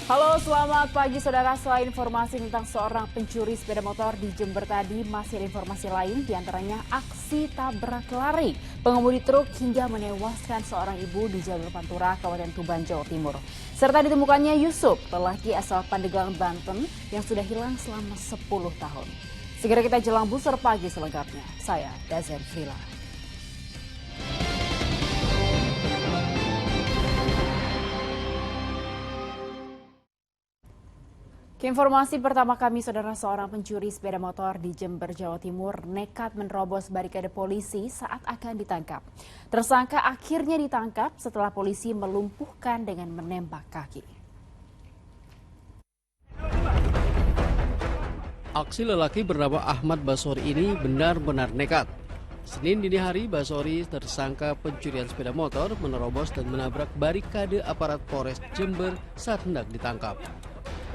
Halo, selamat pagi saudara. Selain informasi tentang seorang pencuri sepeda motor di Jember tadi, masih ada informasi lain, diantaranya aksi tabrak lari pengemudi truk hingga menewaskan seorang ibu di jalur Pantura, Kabupaten Tuban, Jawa Timur. Serta ditemukannya Yusuf, lelaki asal Pandeglang, Banten yang sudah hilang selama 10 tahun. Segera kita jelang buser pagi selengkapnya. Saya Dazen Frila. Informasi pertama kami, saudara, seorang pencuri sepeda motor di Jember, Jawa Timur nekat menerobos barikade polisi saat akan ditangkap. Tersangka akhirnya ditangkap setelah polisi melumpuhkan dengan menembak kaki. Aksi lelaki bernama Ahmad Basori ini benar-benar nekat. Senin dini hari, Basori, tersangka pencurian sepeda motor, menerobos dan menabrak barikade aparat Polres Jember saat hendak ditangkap.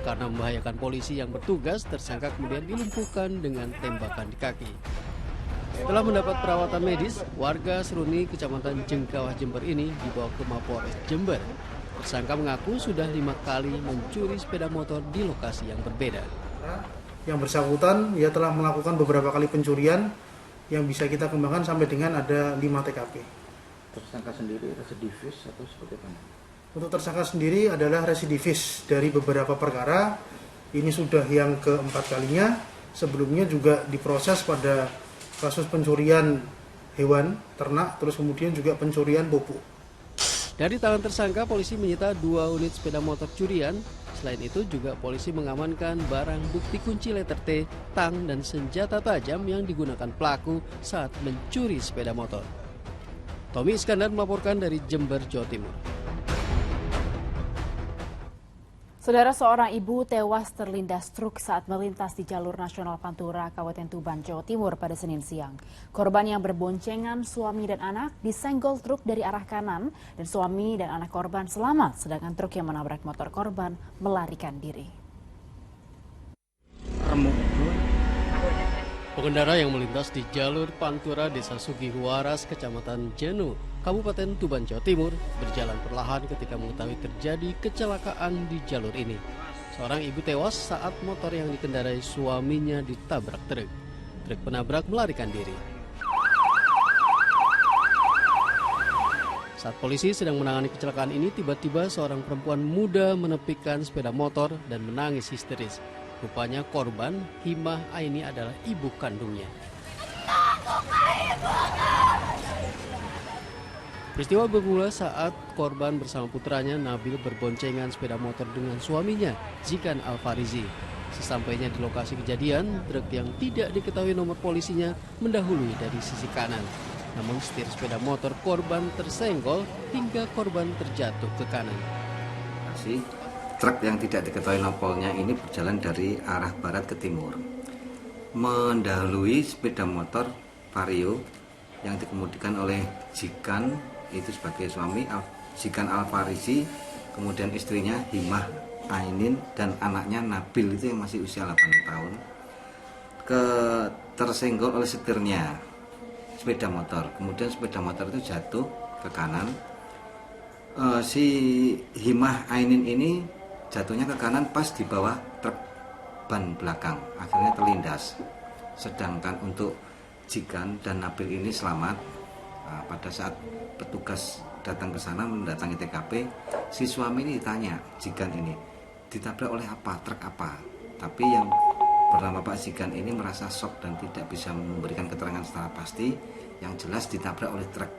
Karena membahayakan polisi yang bertugas, tersangka kemudian dilumpuhkan dengan tembakan di kaki. Setelah mendapat perawatan medis, warga Seruni, Kecamatan Jengkawah, Jember ini dibawa ke Mapolres Jember. Tersangka mengaku sudah 5 kali mencuri sepeda motor di lokasi yang berbeda. Yang bersangkutan ia telah melakukan beberapa kali pencurian yang bisa kita kembangkan sampai dengan ada 5 TKP. Tersangka sendiri residivis atau seperti apa? Untuk tersangka sendiri adalah residivis dari beberapa perkara. Ini sudah yang keempat kalinya. Sebelumnya juga diproses pada kasus pencurian hewan ternak, terus kemudian juga pencurian pupuk. Dari tangan tersangka, polisi menyita 2 unit sepeda motor curian. Selain itu juga polisi mengamankan barang bukti kunci letter T, tang, dan senjata tajam yang digunakan pelaku saat mencuri sepeda motor. Tommy Iskandar melaporkan dari Jember, Jawa Timur. Saudara, seorang ibu tewas terlindas truk saat melintas di jalur nasional Pantura, Kabupaten Tuban, Jawa Timur pada Senin siang. Korban yang berboncengan suami dan anak disenggol truk dari arah kanan dan suami dan anak korban selamat, sedangkan truk yang menabrak motor korban melarikan diri. Pengendara yang melintas di jalur Pantura, Desa Sugihuwaras, Kecamatan Jenu, Kabupaten Tuban, Jawa Timur, berjalan perlahan ketika mengetahui terjadi kecelakaan di jalur ini. Seorang ibu tewas saat motor yang dikendarai suaminya ditabrak truk. Truk penabrak melarikan diri. Saat polisi sedang menangani kecelakaan ini, tiba-tiba seorang perempuan muda menepikan sepeda motor dan menangis histeris. Rupanya korban, Himah Aini, adalah ibu kandungnya. Peristiwa bermula saat korban bersama putranya Nabil berboncengan sepeda motor dengan suaminya, Zikan Alfarizi. Sesampainya di lokasi kejadian, truk yang tidak diketahui nomor polisinya mendahului dari sisi kanan. Namun setir sepeda motor korban tersenggol hingga korban terjatuh ke kanan. Truk yang tidak diketahui nomornya ini berjalan dari arah barat ke timur, mendahului sepeda motor Vario yang dikemudikan oleh Zikan, itu sebagai suami, Zikan Alfarizi, kemudian istrinya Himah Ainin, dan anaknya Nabil itu yang masih usia 8 tahun, tersenggol oleh setirnya sepeda motor. Kemudian sepeda motor itu jatuh ke kanan. Si Himah Ainin ini jatuhnya ke kanan pas di bawah truk ban belakang, akhirnya terlindas. Sedangkan untuk Zikan dan Nabil ini selamat. Pada saat petugas datang ke sana mendatangi TKP, si suami ini ditanya, Zikan ini ditabrak oleh apa, truk apa. Tapi yang bernama Pak Zikan ini merasa shock dan tidak bisa memberikan keterangan secara pasti. Yang jelas ditabrak oleh truk.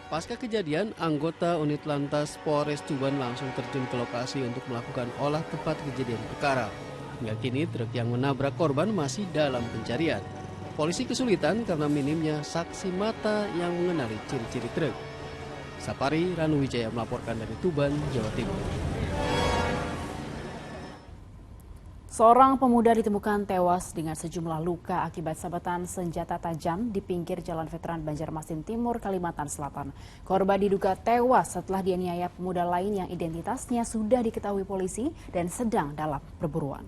Pasca kejadian, anggota unit lantas Polres Tuban langsung terjun ke lokasi untuk melakukan olah tempat kejadian perkara. Hingga kini truk yang menabrak korban masih dalam pencarian. Polisi kesulitan karena minimnya saksi mata yang mengenali ciri-ciri truk. Sapari Ranuwijaya melaporkan dari Tuban, Jawa Timur. Seorang pemuda ditemukan tewas dengan sejumlah luka akibat sabetan senjata tajam di pinggir Jalan Veteran Banjarmasin Timur, Kalimantan Selatan. Korban diduga tewas setelah dianiaya pemuda lain yang identitasnya sudah diketahui polisi dan sedang dalam perburuan.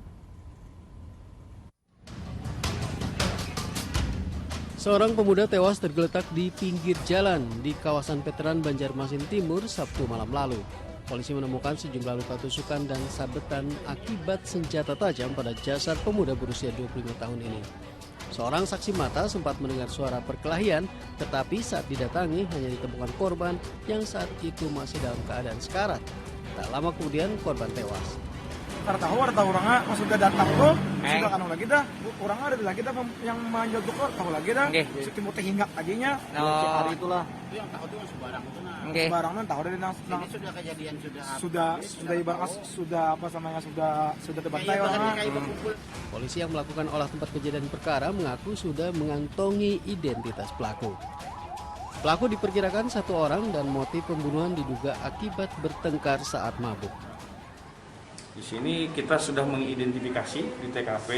Seorang pemuda tewas tergeletak di pinggir jalan di kawasan Veteran Banjarmasin Timur Sabtu malam lalu. Polisi menemukan sejumlah luka tusukan dan sabetan akibat senjata tajam pada jasad pemuda berusia 25 tahun ini. Seorang saksi mata sempat mendengar suara perkelahian, tetapi saat didatangi hanya ditemukan korban yang saat itu masih dalam keadaan sekarat. Tak lama kemudian korban tewas. Ada tahu orangnya pas sudah datang tuh, sudah kan lagi dah, orangnya ada lagi dah yang manjat tuh tahu lagi dah, si timur teh hinggap aginya, hari itulah. Itu yang tahu tuh sebarang itu nah. Sebarang kan tahu dari Ini sudah kejadian sudah ibarat sudah apa namanya sudah terbantai orangnya. Polisi yang melakukan olah tempat kejadian perkara mengaku sudah mengantongi identitas pelaku. Pelaku diperkirakan 1 orang dan motif pembunuhan diduga akibat bertengkar saat mabuk. Di sini kita sudah mengidentifikasi di TKP,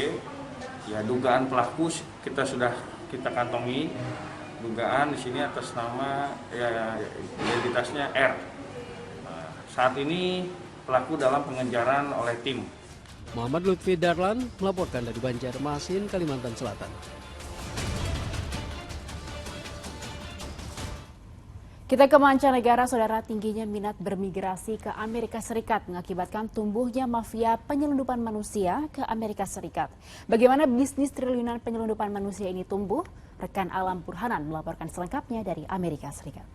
ya dugaan pelaku kita kantongi, dugaan di sini atas nama ya identitasnya R. Nah, saat ini pelaku dalam pengejaran oleh tim. Muhammad Lutfi Darlan melaporkan dari Banjarmasin, Kalimantan Selatan. Kita ke mancanegara, saudara. Tingginya minat bermigrasi ke Amerika Serikat mengakibatkan tumbuhnya mafia penyelundupan manusia ke Amerika Serikat. Bagaimana bisnis triliunan penyelundupan manusia ini tumbuh? Rekan Alam Burhanan melaporkan selengkapnya dari Amerika Serikat.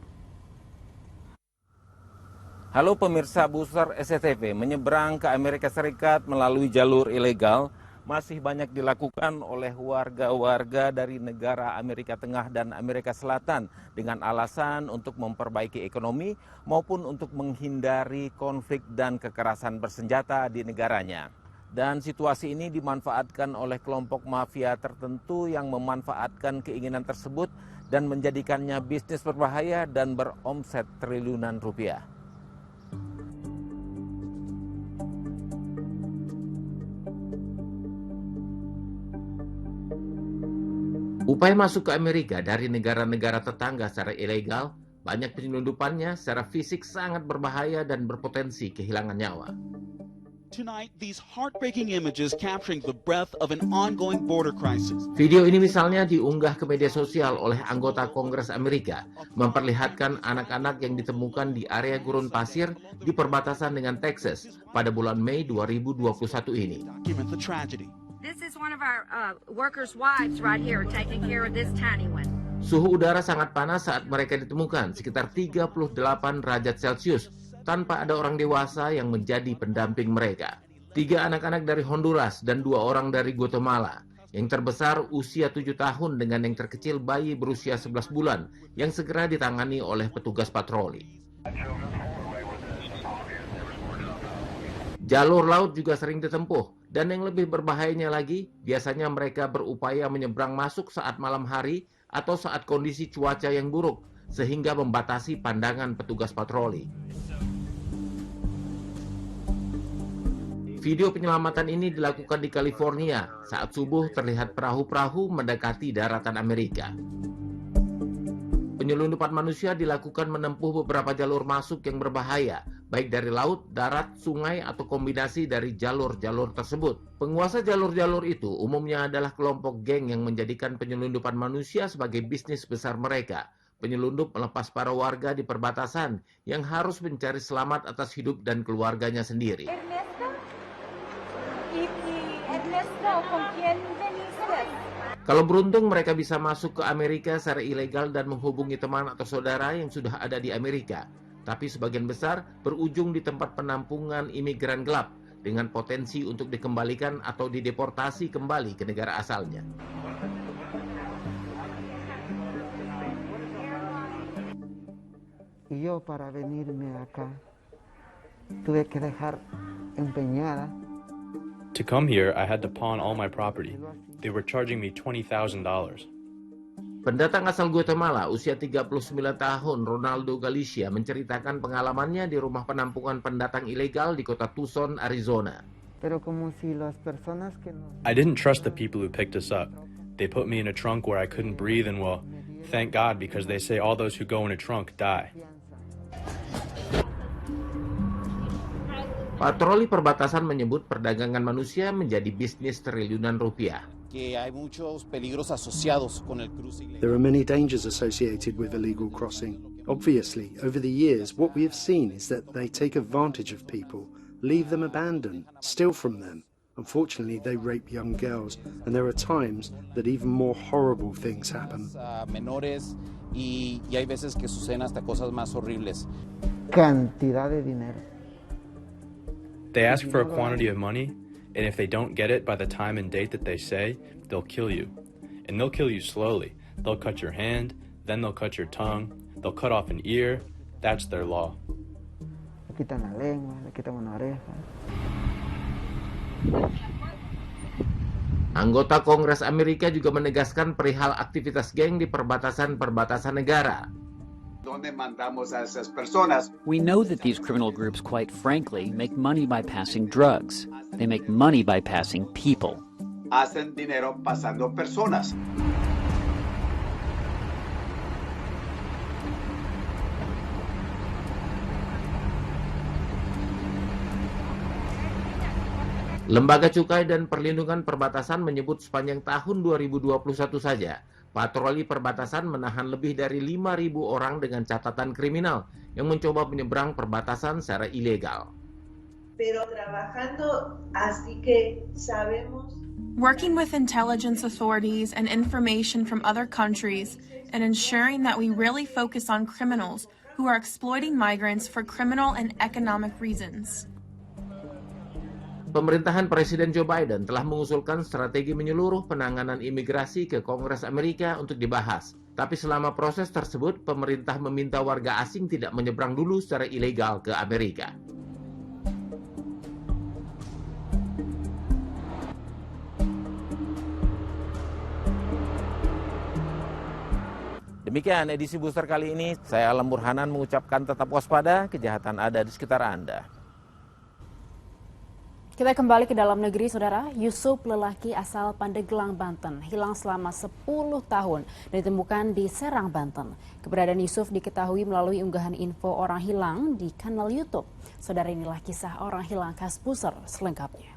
Halo pemirsa, Buser SCTV menyeberang ke Amerika Serikat melalui jalur ilegal masih banyak dilakukan oleh warga-warga dari negara Amerika Tengah dan Amerika Selatan dengan alasan untuk memperbaiki ekonomi maupun untuk menghindari konflik dan kekerasan bersenjata di negaranya. Dan situasi ini dimanfaatkan oleh kelompok mafia tertentu yang memanfaatkan keinginan tersebut dan menjadikannya bisnis berbahaya dan beromset triliunan rupiah. Upaya masuk ke Amerika dari negara-negara tetangga secara ilegal, banyak penyelundupannya secara fisik sangat berbahaya dan berpotensi kehilangan nyawa. Tonight, these heartbreaking images capturing the breadth of an ongoing border crisis. Video ini misalnya diunggah ke media sosial oleh anggota Kongres Amerika, memperlihatkan anak-anak yang ditemukan di area gurun pasir di perbatasan dengan Texas pada bulan Mei 2021 ini. Document the tragedy. This is one of our workers' wives right here taking care of this tiny one. Suhu udara sangat panas saat mereka ditemukan, sekitar 38 derajat Celcius, tanpa ada orang dewasa yang menjadi pendamping mereka. 3 anak-anak dari Honduras dan 2 orang dari Guatemala. Yang terbesar usia 7 tahun dengan yang terkecil bayi berusia 11 bulan yang segera ditangani oleh petugas patroli. Jalur laut juga sering ditempuh, dan yang lebih berbahayanya lagi, biasanya mereka berupaya menyeberang masuk saat malam hari atau saat kondisi cuaca yang buruk, sehingga membatasi pandangan petugas patroli. Video penyelamatan ini dilakukan di California. Saat subuh terlihat perahu-perahu mendekati daratan Amerika. Penyelundupan manusia dilakukan menempuh beberapa jalur masuk yang berbahaya, baik dari laut, darat, sungai, atau kombinasi dari jalur-jalur tersebut. Penguasa jalur-jalur itu umumnya adalah kelompok geng yang menjadikan penyelundupan manusia sebagai bisnis besar mereka. Penyelundup melepas para warga di perbatasan yang harus mencari selamat atas hidup dan keluarganya sendiri. Kalau beruntung mereka bisa masuk ke Amerika secara ilegal dan menghubungi teman atau saudara yang sudah ada di Amerika. Tapi sebagian besar berujung di tempat penampungan imigran gelap dengan potensi untuk dikembalikan atau dideportasi kembali ke negara asalnya. Yo para venirme acá tuve que dejar empeñada. To come here, I had to pawn all my property. They were charging me $20,000. Pendatang asal Guatemala, usia 39 tahun, Ronaldo Galicia, menceritakan pengalamannya di rumah penampungan pendatang ilegal di kota Tucson, Arizona. Pero como si las personas que no... I didn't trust the people who picked us up. They put me in a trunk where I couldn't breathe, and well, thank God, because they say all those who go in a trunk die. Patroli perbatasan menyebut perdagangan manusia menjadi bisnis triliunan rupiah. There are many dangers associated with illegal crossing. Obviously, over the years, what we have seen is that they take advantage of people, leave them abandoned, steal from them. Unfortunately, they rape young girls, and there are times that even more horrible things happen. Menores y hay veces que suceden hasta cosas más horribles. Cantidad de dinero. They ask for a quantity of money, and if they don't get it by the time and date that they say, they'll kill you. And they'll kill you slowly. They'll cut your hand, then they'll cut your tongue, they'll cut off an ear. That's their law. Le quitan la lengua, le quitan una oreja. Anggota Kongres Amerika juga menegaskan perihal aktivitas geng di perbatasan-perbatasan negara. We know that these criminal groups, quite frankly, make money by passing drugs. They make money by passing people. Hacen dinero pasando personas. Lembaga Cukai dan Perlindungan Perbatasan menyebut sepanjang tahun 2021 saja, patroli perbatasan menahan lebih dari 5.000 orang dengan catatan kriminal yang mencoba menyeberang perbatasan secara ilegal. Working with intelligence authorities and information from other countries and ensuring that we really focus on criminals who are exploiting migrants for criminal and economic reasons. Pemerintahan Presiden Joe Biden telah mengusulkan strategi menyeluruh penanganan imigrasi ke Kongres Amerika untuk dibahas. Tapi selama proses tersebut, pemerintah meminta warga asing tidak menyeberang dulu secara ilegal ke Amerika. Demikian edisi Booster kali ini. Saya Alam Burhanan mengucapkan tetap waspada, kejahatan ada di sekitar Anda. Kita kembali ke dalam negeri, saudara. Yusuf, lelaki asal Pandeglang, Banten, hilang selama 10 tahun dan ditemukan di Serang, Banten. Keberadaan Yusuf diketahui melalui unggahan info orang hilang di kanal YouTube. Saudara, inilah kisah orang hilang khas Booster selengkapnya.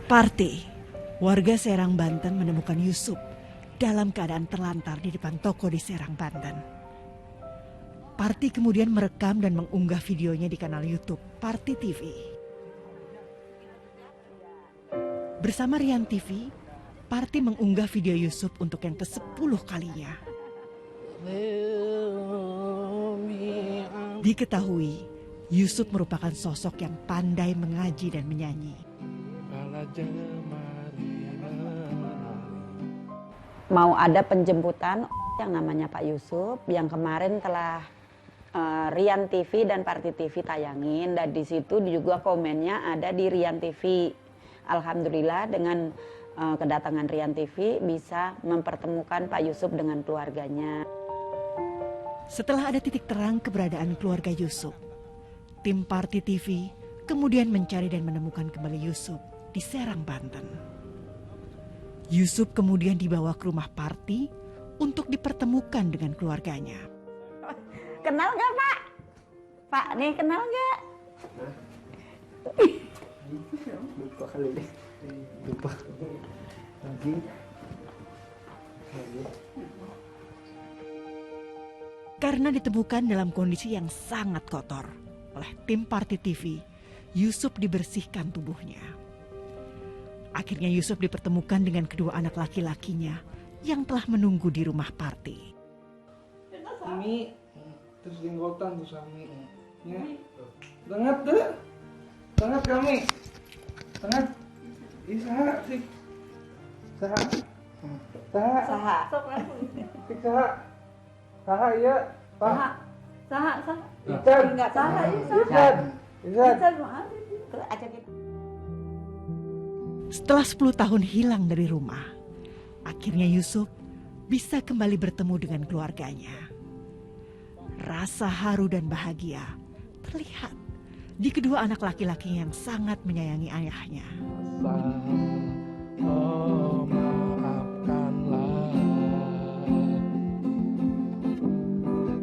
Parti, warga Serang, Banten menemukan Yusuf dalam keadaan terlantar di depan toko di Serang, Banten. Parti kemudian merekam dan mengunggah videonya di kanal YouTube Parti TV. Bersama Rian TV, Parti mengunggah video Yusuf untuk yang ke-10 kalinya. Diketahui, Yusuf merupakan sosok yang pandai mengaji dan menyanyi. Mau ada penjemputan yang namanya Pak Yusuf yang kemarin telah Rian TV dan Parti TV tayangin, dan di situ juga komennya ada di Rian TV. Alhamdulillah dengan kedatangan Rian TV bisa mempertemukan Pak Yusuf dengan keluarganya. Setelah ada titik terang keberadaan keluarga Yusuf, tim Parti TV kemudian mencari dan menemukan kembali Yusuf di Serang, Banten. Yusuf kemudian dibawa ke rumah Parti untuk dipertemukan dengan keluarganya. Kenal gak, Pak? Pak, nih kenal gak? Lupa kali deh. Lupa. Lagi. Karena ditemukan dalam kondisi yang sangat kotor oleh tim Parti TV, Yusuf dibersihkan tubuhnya. Akhirnya Yusuf dipertemukan dengan kedua anak laki-lakinya yang telah menunggu di rumah Parti. Ini terus dinggotan tuh Sami. Ya. Banget deh. Banget kami. Banget. Isaha sih. Saha. Saha. Saha. Saha. Saha ya, Pak. Saha. Ican. Enggak saha ya, Ican. Ican maaf. Terus aja kita. Setelah 10 tahun hilang dari rumah, Akhirnya Yusuf bisa kembali bertemu dengan keluarganya. Rasa haru dan bahagia terlihat di kedua anak laki-laki yang sangat menyayangi ayahnya. Oh, maafkanlah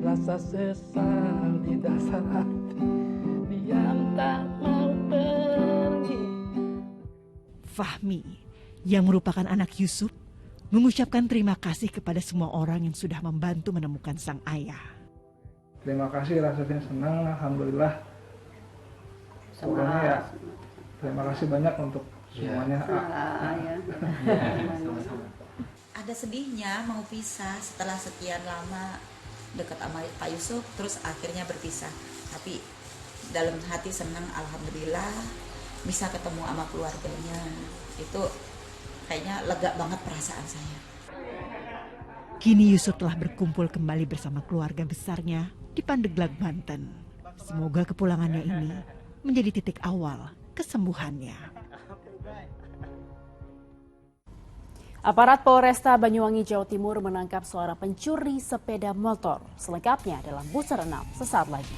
rasa sesal di dasar hati yang tak mau pergi. Fahmi yang merupakan anak Yusuf mengucapkan terima kasih kepada semua orang yang sudah membantu menemukan sang ayah. Terima kasih, rasanya senang, alhamdulillah. Pokoknya ya, terima kasih banyak untuk semuanya. Ada sedihnya mau pisah setelah sekian lama dekat sama Pak Yusuf, terus akhirnya berpisah. Tapi dalam hati senang, alhamdulillah bisa ketemu sama keluarganya. Itu kayaknya lega banget perasaan saya. Kini Yusuf telah berkumpul kembali bersama keluarga besarnya di Pandeglang, Banten. Semoga kepulangannya ini menjadi titik awal kesembuhannya. Aparat Polresta Banyuwangi, Jawa Timur menangkap seorang pencuri sepeda motor. Selengkapnya dalam Buser 6 sesaat lagi.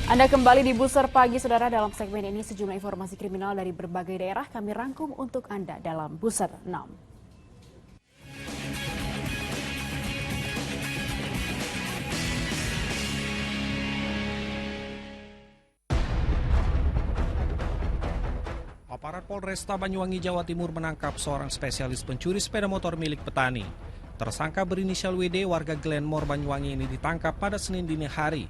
Anda kembali di Buser Pagi, Saudara. Dalam segmen ini sejumlah informasi kriminal dari berbagai daerah kami rangkum untuk Anda dalam Buser 6. Aparat Polresta Banyuwangi, Jawa Timur menangkap seorang spesialis pencuri sepeda motor milik petani. Tersangka berinisial WD warga Glenmore, Banyuwangi ini ditangkap pada Senin dini hari.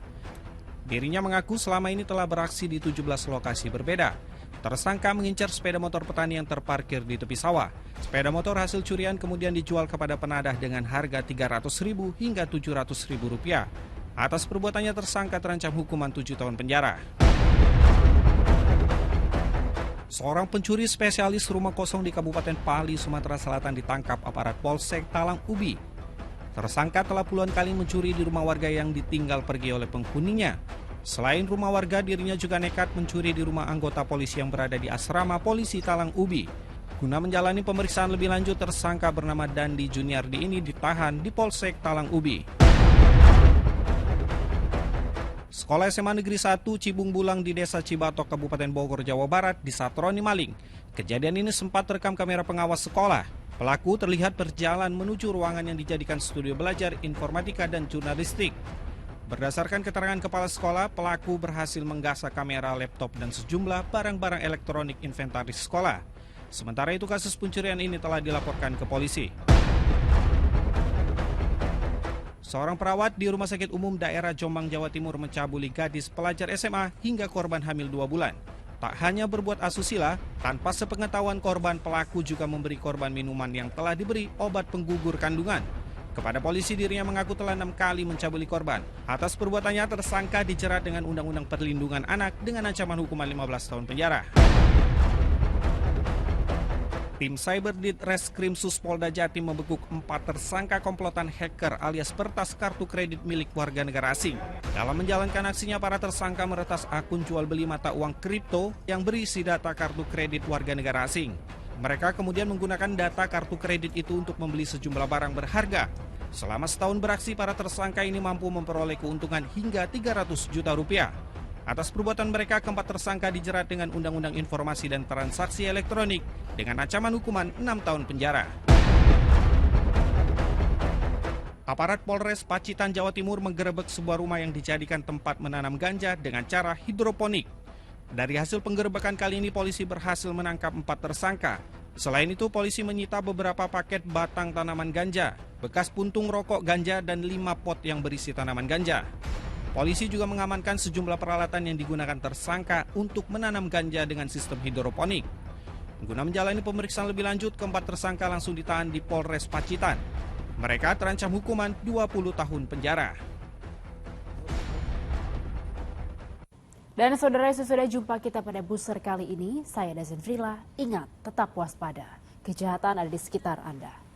Dirinya mengaku selama ini telah beraksi di 17 lokasi berbeda. Tersangka mengincar sepeda motor petani yang terparkir di tepi sawah. Sepeda motor hasil curian kemudian dijual kepada penadah dengan harga Rp300.000 hingga Rp700.000. Atas perbuatannya tersangka terancam hukuman 7 tahun penjara. Seorang pencuri spesialis rumah kosong di Kabupaten Pali, Sumatera Selatan ditangkap aparat Polsek Talang Ubi. Tersangka telah puluhan kali mencuri di rumah warga yang ditinggal pergi oleh penghuninya. Selain rumah warga, dirinya juga nekat mencuri di rumah anggota polisi yang berada di asrama polisi Talang Ubi. Guna menjalani pemeriksaan lebih lanjut, tersangka bernama Dandi Juniardi ini ditahan di Polsek Talang Ubi. Sekolah SMA Negeri 1 Cibung Bulang di Desa Cibatok, Kabupaten Bogor, Jawa Barat disatroni maling. Kejadian ini sempat terekam kamera pengawas sekolah. Pelaku terlihat berjalan menuju ruangan yang dijadikan studio belajar informatika dan jurnalistik. Berdasarkan keterangan kepala sekolah, pelaku berhasil menggasak kamera, laptop, dan sejumlah barang-barang elektronik inventaris sekolah. Sementara itu kasus pencurian ini telah dilaporkan ke polisi. Seorang perawat di Rumah Sakit Umum Daerah Jombang, Jawa Timur mencabuli gadis pelajar SMA hingga korban hamil 2 bulan. Tak hanya berbuat asusila, tanpa sepengetahuan korban, pelaku juga memberi korban minuman yang telah diberi obat penggugur kandungan. Kepada polisi, dirinya mengaku telah 6 kali mencabuli korban. Atas perbuatannya, tersangka dijerat dengan Undang-Undang Perlindungan Anak dengan ancaman hukuman 15 tahun penjara. Tim Cyberdit Reskrim Suspolda Jatim membekuk 4 tersangka komplotan hacker alias pertas kartu kredit milik warga negara asing. Dalam menjalankan aksinya, para tersangka meretas akun jual beli mata uang kripto yang berisi data kartu kredit warga negara asing. Mereka kemudian menggunakan data kartu kredit itu untuk membeli sejumlah barang berharga. Selama setahun beraksi, para tersangka ini mampu memperoleh keuntungan hingga 300 juta rupiah. Atas perbuatan mereka, keempat tersangka dijerat dengan Undang-Undang Informasi dan Transaksi Elektronik dengan ancaman hukuman 6 tahun penjara. Aparat Polres Pacitan, Jawa Timur menggerebek sebuah rumah yang dijadikan tempat menanam ganja dengan cara hidroponik. Dari hasil penggerebekan kali ini, polisi berhasil menangkap 4 tersangka. Selain itu, polisi menyita beberapa paket batang tanaman ganja, bekas puntung rokok ganja, dan 5 pot yang berisi tanaman ganja. Polisi juga mengamankan sejumlah peralatan yang digunakan tersangka untuk menanam ganja dengan sistem hidroponik. Guna menjalani pemeriksaan lebih lanjut, keempat tersangka langsung ditahan di Polres Pacitan. Mereka terancam hukuman 20 tahun penjara. Dan saudara, sesudah jumpa kita pada Buser kali ini, saya Dazen Frila. Ingat, tetap waspada. Kejahatan ada di sekitar Anda.